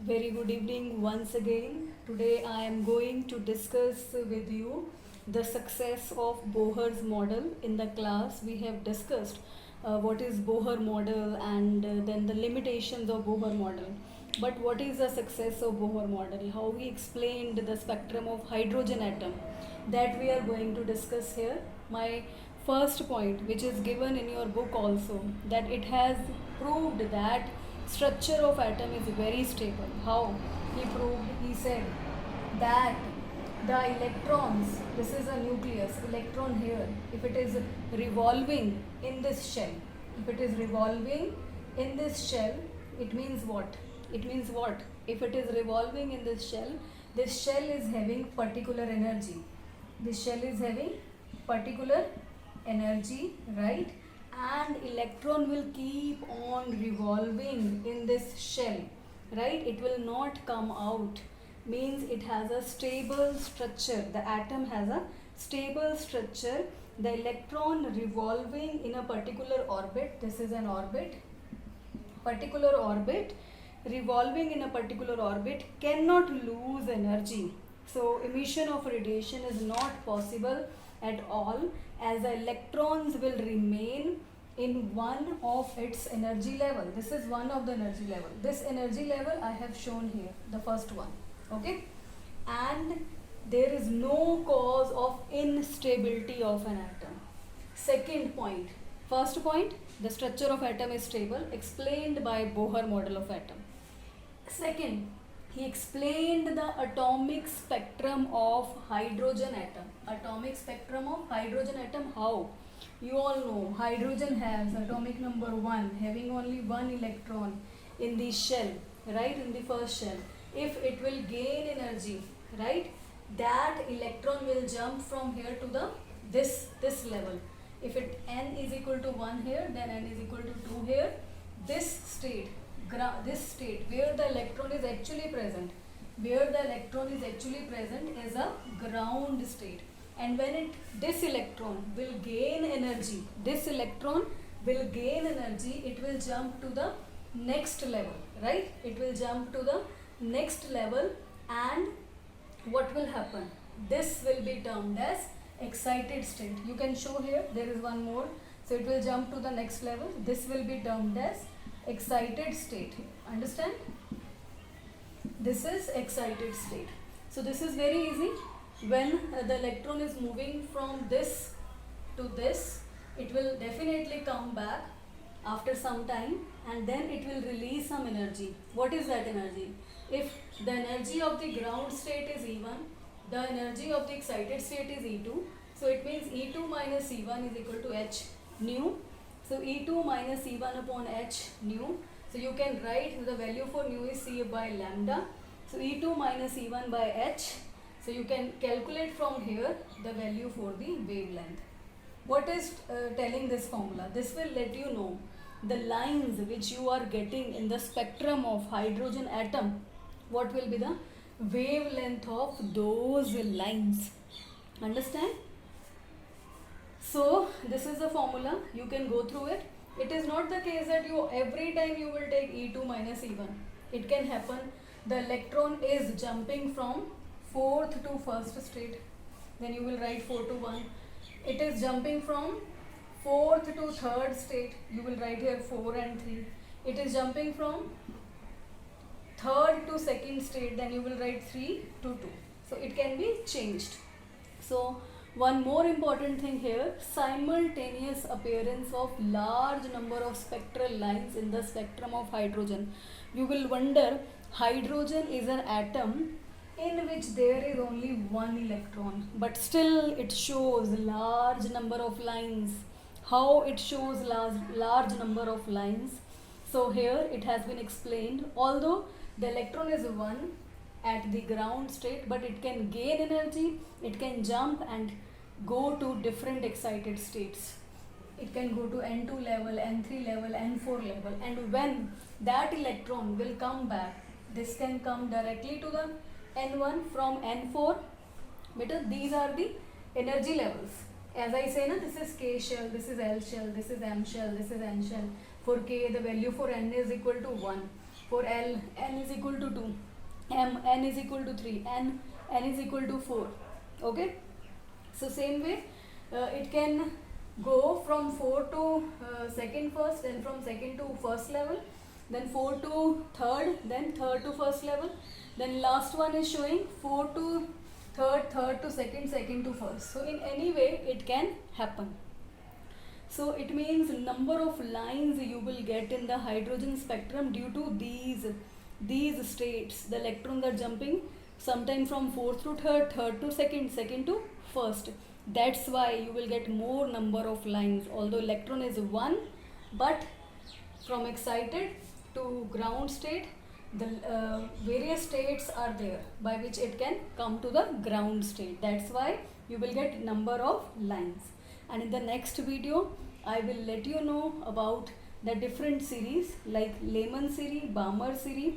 Very good evening once again. Today I am going to discuss with you the success of Bohr's model. In the class, we have discussed what is Bohr model and then the limitations of Bohr model. But what is the success of Bohr model? How we explained the spectrum of hydrogen atom, that we are going to discuss here. My first point, which is given in your book also, that it has proved that structure of atom is very stable. How he proved? He said that the electrons, this is a nucleus, electron here, if it is revolving in this shell, if it is revolving in this shell, it means what? It means what? If it is revolving in this shell is having particular energy. This shell is having particular energy, right? And electron will keep on revolving in this shell, right? It will not come out. Means it has a stable structure. The atom has a stable structure. The electron revolving in a particular orbit. This is an orbit. Particular orbit. Revolving in a particular orbit cannot lose energy. So emission of radiation is not possible at all, as the electrons will remain in one of its energy level. This is one of the energy level. This energy level I have shown here, the first one. Okay, and there is no cause of instability of an atom. Second point. First point, the structure of atom is stable, explained by Bohr model of atom. Second, he explained the atomic spectrum of hydrogen atom. Atomic spectrum of hydrogen atom. How? You all know hydrogen has atomic number 1, having only one electron in the shell, right? In the first shell. If it will gain energy, right, that electron will jump from here to the this level. If it n is equal to 1 here, then n is equal to 2 here. This state where the electron is actually present, is a ground state. And when this electron will gain energy, it will jump to the next level, right? It will jump to the next level, and what will happen? This will be termed as excited state. You can show here, there is one more. So it will jump to the next level. This will be termed as excited state. Understand? This is excited state. So this is very easy. When the electron is moving from this to this, it will definitely come back after some time, and then it will release some energy. What is that energy? If the energy of the ground state is E1, the energy of the excited state is E2. So it means E2 minus E1 is equal to h nu. So E2 minus E1 upon h nu. So you can write the value for nu is C by lambda. So E2 minus E1 by h. So you can calculate from here the value for the wavelength. What is telling this formula? This will let you know the lines which you are getting in the spectrum of hydrogen atom. What will be the wavelength of those lines? Understand? So this is the formula. You can go through it. It is not the case that you every time you will take E2 minus E1. It can happen the electron is jumping from 4th to 1st state. Then you will write 4 to 1. It is jumping from 4th to 3rd state. You will write here 4 and 3. It is jumping from 3rd to 2nd state. Then you will write 3 to 2. So it can be changed. So one more important thing here, simultaneous appearance of large number of spectral lines in the spectrum of hydrogen. You will wonder, hydrogen is an atom in which there is only one electron, but still it shows large number of lines. How it shows large number of lines? So here it has been explained, although the electron is 1 at the ground state, but it can gain energy, it can jump and go to different excited states. It can go to N2 level, N3 level, N4 level, and when that electron will come back, this can come directly to the N1 from N4, because these are the energy levels. As I say, this is K shell, this is L shell, this is M shell, this is N shell. For K, the value for N is equal to 1. For L, n is equal to 2, m, n is equal to 3, n is equal to 4. Okay. So same way it can go from 4 to second first, then from second to first level, then 4 to third, then third to first level, then last one is showing 4 to third, third to second, second to first. So in any way it can happen. So it means number of lines you will get in the hydrogen spectrum due to these states. The electrons are jumping sometime from fourth to third, third to second, second to first. That's why you will get more number of lines. Although electron is one, but from excited to ground state, the various states are there by which it can come to the ground state. That's why you will get number of lines. And in the next video I will let you know about the different series like Lehman series, Balmer series,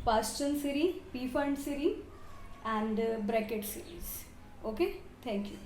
Paschen series, Pfund series and bracket series. Okay, thank you.